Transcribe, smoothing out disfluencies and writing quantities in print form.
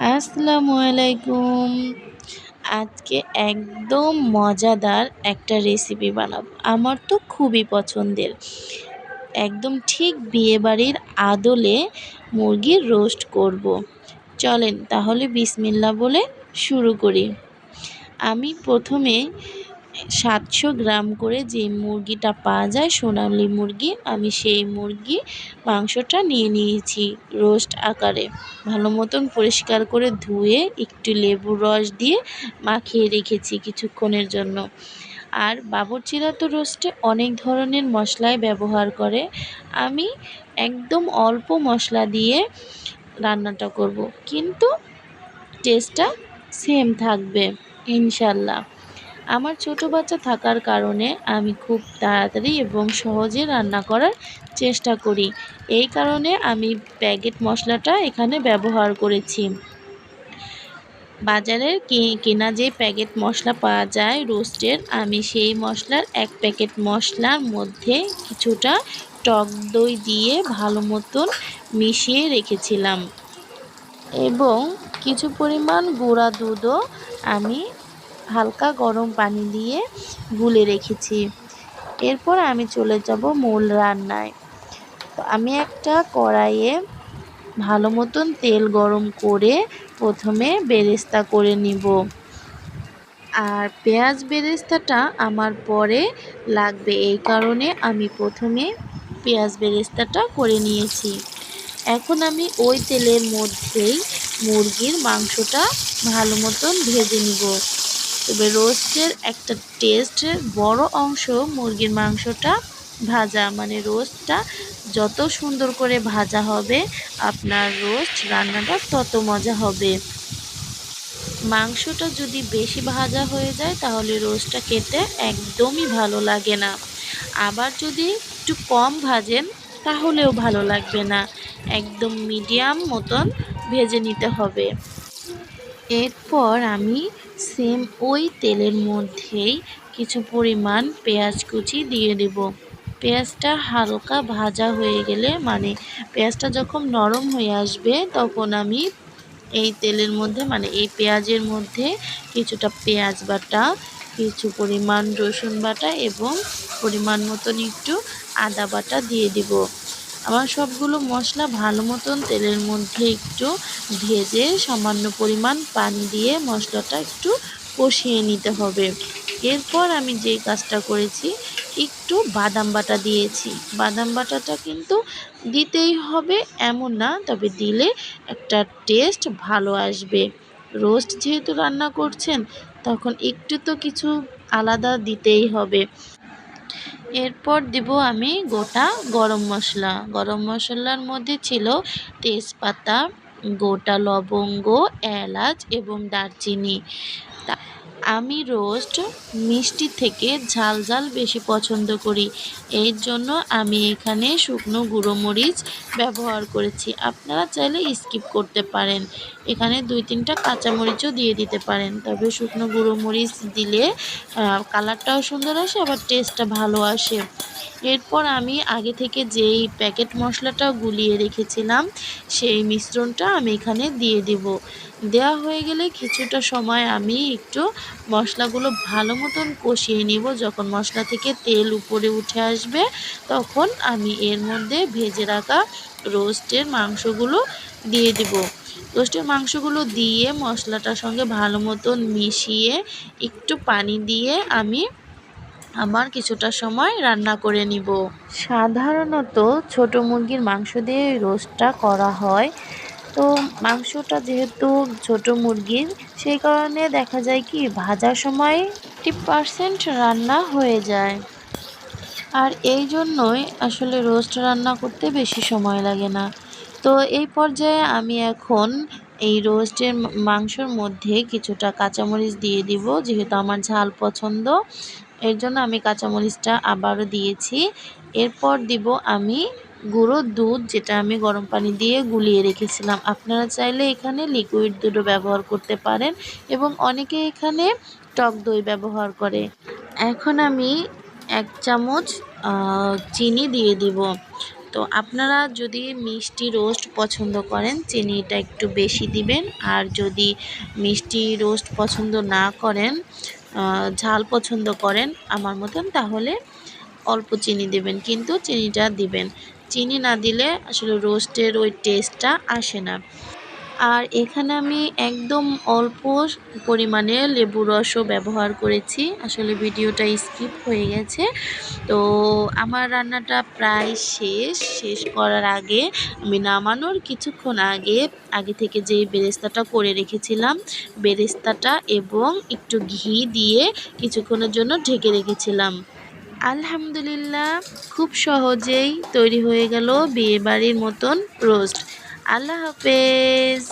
আসসালামু আলাইকুম। আজকে একদম মজাদার একটা রেসিপি বানাবো। আমার তো খুবই পছন্দের। একদম ঠিক বিয়েবাড়ির আদলে মুরগির রোস্ট করব। চলেন তাহলে বিসমিল্লাহ বলে শুরু করি। আমি প্রথমে 700 গ্রাম করে যে মুরগিটা পাওয়া যায় সোনালি মুরগি, আমি সেই মুরগি মাংসটা নিয়ে নিয়েছি রোস্ট আকারে। ভালো মতন পরিষ্কার করে ধুয়ে একটু লেবুর রস দিয়ে মাখিয়ে রেখেছি কিছুক্ষণের জন্য। আর বাবুর্চিরা তো রোস্টে অনেক ধরনের মশলাই ব্যবহার করে, আমি একদম অল্প মশলা দিয়ে রান্নাটা করব, কিন্তু টেস্টটা সেম থাকবে ইনশাল্লাহ। আমার ছোট বাচ্চা থাকার কারণে আমি খুব তাড়াতাড়ি এবং সহজে রান্না করার চেষ্টা করি। এই কারণে আমি প্যাকেট মশলাটা এখানে ব্যবহার করেছি। বাজারের কেনা যে প্যাকেট মশলা পাওয়া যায় রোস্টের, আমি সেই মশলার এক প্যাকেট মশলার মধ্যে কিছুটা টক দই দিয়ে ভালো মতন মিশিয়ে রেখেছিলাম এবং কিছু পরিমাণ গুঁড়া দুধও আমি হালকা গরম পানি দিয়ে গুলে রেখেছি। এরপর আমি চলে যাব মূল রান্নায়। তো আমি একটা কড়াইয়ে ভালো মতন তেল গরম করে প্রথমে বেরেস্তা করে নিব। আর পেঁয়াজ বেরেস্তাটা আমার পরে লাগবে, এই কারণে আমি প্রথমে পেঁয়াজ বেরেস্তাটা করে নিয়েছি। এখন আমি ওই তেলের মধ্যেই মুরগির মাংসটা ভালো মতন ভেজে নিব। তবে রোস্টের একটা টেস্ট বড় অংশ মুরগির মাংসটা ভাজা, মানে রোস্টটা যত সুন্দর করে ভাজা হবে আপনার রোস্ট রান্নাটা তত মজা হবে। মাংসটা যদি বেশি ভাজা হয়ে যায় তাহলে রোস্টটা খেতে একদমই ভালো লাগে না। আবার যদি একটু কম ভাজেন তাহলেও ভালো লাগবে না। একদম মিডিয়াম মতন ভেজে নিতে হবে। এরপর আমি সেম ওই তেলের মধ্যেই কিছু পরিমাণ পেঁয়াজ কুচি দিয়ে দেব। পেঁয়াজটা হালকা ভাজা হয়ে গেলে, মানে পেঁয়াজটা যখন নরম হয়ে আসবে, তখন আমি এই তেলের মধ্যে, মানে এই পেঁয়াজের মধ্যে কিছুটা পেঁয়াজ বাটা, কিছু পরিমাণ রসুন বাটা এবং পরিমাণ মতন একটু আদা বাটা দিয়ে দিব। আমার সবগুলো মশলা ভালো মতন তেলের মধ্যে একটু ভেজে সামান্য পরিমাণ পানি দিয়ে মশলাটা একটু কষিয়ে নিতে হবে। এরপর আমি যে কাজটা করেছি, একটু বাদাম বাটা দিয়েছি। বাদাম বাটাটা কিন্তু দিতেই হবে এমন না, তবে দিলে একটা টেস্ট ভালো আসবে। রোস্ট যেহেতু রান্না করছেন তখন একটু তো কিছু আলাদা দিতেই হবে। এরপর দিব আমি গোটা গরম মশলা। গরম মশলার মধ্যে ছিল তেজপাতা, গোটা লবঙ্গ, এলাচ এবং দারচিনি। আমি রোস্ট মিষ্টি থেকে ঝাল ঝাল বেশি পছন্দ করি, এর জন্য আমি এখানে শুকনো গুঁড়ো মরিচ ব্যবহার করেছি। আপনারা চাইলে স্কিপ করতে পারেন, এখানে 2-3টা কাঁচামরিচও দিয়ে দিতে পারেন, তবে শুকনো গুঁড়ো মরিচ দিলে কালারটাও সুন্দর আসে, আবার টেস্টটা ভালো আসে। এরপর আমি আগে থেকে যেই প্যাকেট মশলাটা গুলিয়ে রেখেছিলাম সেই মিশ্রণটা আমি এখানে দিয়ে দেব। দেওয়া হয়ে গেলে কিছুটা সময় আমি একটু মশলাগুলো ভালো মতন কষিয়ে নিব। যখন মশলা থেকে তেল উপরে উঠে আসবে তখন আমি এর মধ্যে ভেজে রাখা রোস্টের মাংসগুলো দিয়ে দেব। রোস্টের মাংসগুলো দিয়ে মশলাটার সঙ্গে ভালো মতন মিশিয়ে একটু পানি দিয়ে আমি আবার কিছুটা সময় রান্না করে নিব। সাধারণত ছোট মুরগির মাংস দিয়ে রোস্টটা করা হয়। তো মাংসটা যেহেতু ছোট মুরগির, সেই কারণে দেখা যায় কি ভাজার সময় 50% রান্না হয়ে যায়। আর এই জন্যই আসলে রোস্ট রান্না করতে বেশি সময় লাগে না। তো এই পর্যায়ে আমি এখন এই রোস্টের মাংসর মধ্যে কিছুটা কাঁচামরিচ দিয়ে দিব, যেহেতু আমার ঝাল পছন্দ এর জন্য আমি কাঁচামরিচটা আবারও দিয়েছি। এরপর দিব আমি গুঁড়ো দুধ, যেটা আমি গরম পানি দিয়ে গুলিয়ে রেখেছিলাম। আপনারা চাইলে এখানে লিকুইড দুধও ব্যবহার করতে পারেন এবং অনেকে এখানে টক দই ব্যবহার করে। এখন আমি 1 চামচ চিনি দিয়ে দিব। তো আপনারা যদি মিষ্টি রোস্ট পছন্দ করেন চিনিটা একটু বেশি দিবেন, আর যদি মিষ্টি রোস্ট পছন্দ না করেন, ঝাল পছন্দ করেন আমার মতন, তাহলে অল্প চিনি দেবেন, কিন্তু চিনিটা দিবেন। চিনি না দিলে আসলে রোস্টের ওই টেস্টটা আসে না। আর এখানে আমি একদম অল্প পরিমাণে লেবুর রসও ব্যবহার করেছি, আসলে ভিডিওটা স্কিপ হয়ে গেছে। তো আমার রান্নাটা প্রায় শেষ করার আগে আমি নামানোর কিছুক্ষণ আগে থেকে যে বেরেস্তাটা করে রেখেছিলাম, বেরেস্তাটা এবং একটু ঘি দিয়ে কিছুক্ষণের জন্য ঢেকে রেখেছিলাম। আলহামদুলিল্লাহ, খুব সহজেই তৈরি হয়ে গেল বিয়েবাড়ির মতন রোস্ট। আল্লাহ হাফেজ।